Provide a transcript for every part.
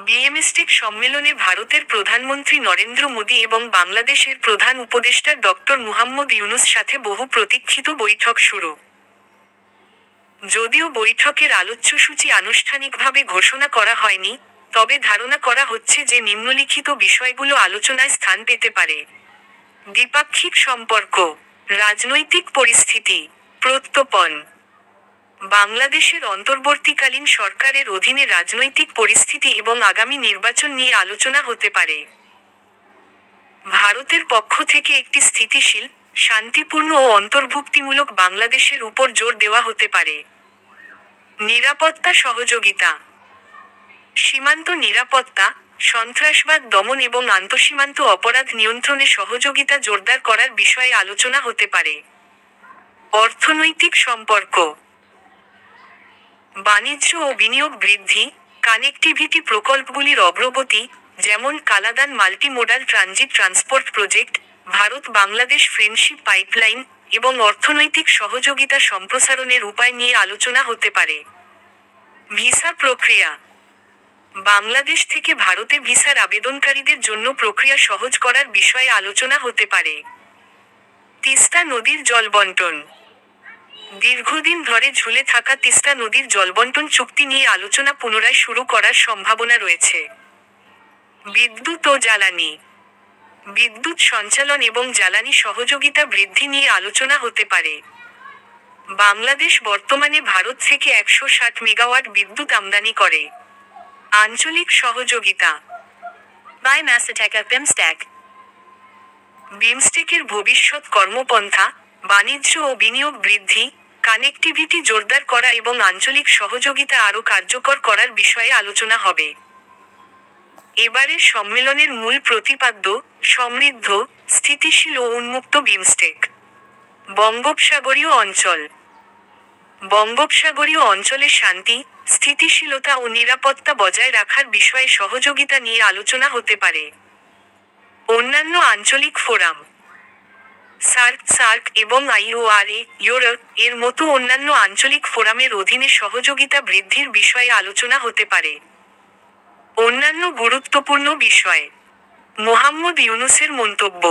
বিএমস্টেক সম্মেলনে ভারতের প্রধানমন্ত্রী নরেন্দ্র মোদী এবং বাংলাদেশের প্রধান উপদেষ্টা ডক্টর মুহাম্মদ ইউনূস সাথে বহু প্রতীক্ষিত বৈঠক শুরু। যদিও বৈঠকের আলোচ্যসূচি আনুষ্ঠানিকভাবে ঘোষণা করা হয়নি, তবে ধারণা করা হচ্ছে যে নিম্নলিখিত বিষয়গুলো আলোচনায় স্থান পেতে পারে। দ্বিপাক্ষিক সম্পর্ক, রাজনৈতিক পরিস্থিতি, প্রত্যর্পণ। বাংলাদেশের অন্তর্বর্তীকালীন সরকারের অধীনে রাজনৈতিক পরিস্থিতি এবং আগামী নির্বাচন নিয়ে আলোচনা হতে পারে। ভারতের পক্ষ থেকে একটি স্থিতিশীল, শান্তিপূর্ণ ও অন্তর্ভুক্তিমূলক বাংলাদেশের উপর জোর দেওয়া হতে পারে। নিরাপত্তা সহযোগিতা, সীমান্ত নিরাপত্তা, সন্ত্রাসবাদ দমন এবং আন্তঃসীমান্ত অপরাধ নিয়ন্ত্রণে সহযোগিতা জোরদার করার বিষয়ে আলোচনা হতে পারে। অর্থনৈতিক সম্পর্ক, বাণিজ্য ও বিনিয়োগ বৃদ্ধি, কানেক্টিভিটি প্রকল্পগুলির অগ্রগতি, যেমন Kaladan multimodal transit transport project, Bharat Bangladesh friendship pipeline, এবং অর্থনৈতিক সহযোগিতা সম্প্রসারণের উপায় নিয়ে আলোচনা হতে পারে। ভিসা প্রক্রিয়া, বাংলাদেশ থেকে ভারতে ভিসার আবেদনকারীদের জন্য প্রক্রিয়া সহজ করার বিষয়ে আলোচনা হতে পারে। তিস্তা নদীর জলবণ্টন, দীর্ঘদিন ধরে ঝুলে থাকা তিস্তা নদীর জলবণ্টন চুক্তি নিয়ে আলোচনা পুনরায় শুরু করার সম্ভাবনা রয়েছে। বিদ্যুৎ ও জ্বালানি, বিদ্যুৎ সঞ্চালন এবং জ্বালানি সহযোগিতা বৃদ্ধি নিয়ে আলোচনা হতে পারে। বাংলাদেশ বর্তমানে ভারত থেকে 160 মেগাওয়াট বিদ্যুৎ আমদানি করে। আঞ্চলিক সহযোগিতা, বিমস্টেকের ভবিষ্যৎ কর্মপন্থা, বাণিজ্য ও বিনিয়োগ বৃদ্ধি, কানেক্টিভিটি জোরদার করা এবং আঞ্চলিক সহযোগিতা আরও কার্যকর করার বিষয়ে আলোচনা হবে। এবারের সম্মেলনের মূল প্রতিপাদ্য, সমৃদ্ধ, স্থিতিশীল ও উন্মুক্ত বিমস্টেক। বঙ্গোপসাগরীয় অঞ্চল, বঙ্গোপসাগরীয় অঞ্চলে শান্তি, স্থিতিশীলতা ও নিরাপত্তা বজায় রাখার বিষয়ে সহযোগিতা নিয়ে আলোচনা হতে পারে। অন্যান্য আঞ্চলিক ফোরাম, সার্ক এবং IORA, ইউরোপ এর মতো অন্যান্য আঞ্চলিক ফোরামের অধীনে সহযোগিতা বৃদ্ধির বিষয়ে আলোচনা হতে পারে। অন্যান্য গুরুত্বপূর্ণ বিষয়, মোহাম্মদ ইউনূসের মন্তব্য।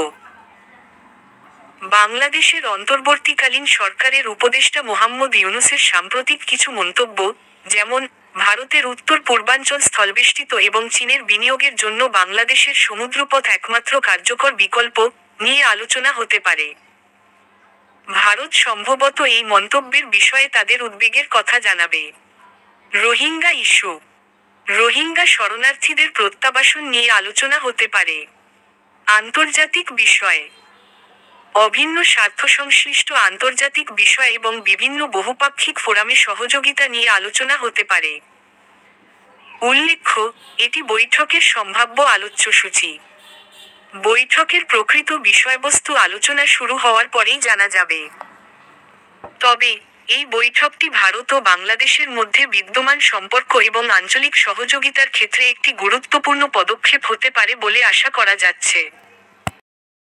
বাংলাদেশের অন্তর্বর্তীকালীন সরকারের উপদেষ্টা মোহাম্মদ ইউনূসের সাম্প্রতিক কিছু মন্তব্য, যেমন ভারতের উত্তর পূর্বাঞ্চল স্থলবেষ্টিত এবং চীনের বিনিয়োগের জন্য বাংলাদেশের সমুদ্রপথ একমাত্র কার্যকর বিকল্প, নিয়ে আলোচনা হতে পারে। ভারত সম্ভবত এই মন্তব্যের বিষয়ে তাদের উদ্বেগের কথা জানাবে। রোহিঙ্গা ইস্যু, রোহিঙ্গা শরণার্থীদের প্রত্যাবাসন নিয়ে আলোচনা হতে পারে। আন্তর্জাতিক বিষয়, অভিন্ন স্বার্থসংশ্লিষ্ট আন্তর্জাতিক বিষয় এবং বিভিন্ন বহুপাক্ষিক ফোরামে সহযোগিতা নিয়ে আলোচনা হতে পারে। উল্লেখ্য, এটি বৈঠকের সম্ভাব্য আলোচ্যসূচি। বৈঠকের প্রকৃত বিষয়বস্তু আলোচনা শুরু হওয়ার পরেই জানা যাবে। তবে, এই বৈঠকটি ভারত ও বাংলাদেশের মধ্যে বিদ্যমান সম্পর্ক এবং আঞ্চলিক সহযোগিতার ক্ষেত্রে একটি গুরুত্বপূর্ণ পদক্ষেপ হতে পারে বলে আশা করা যাচ্ছে।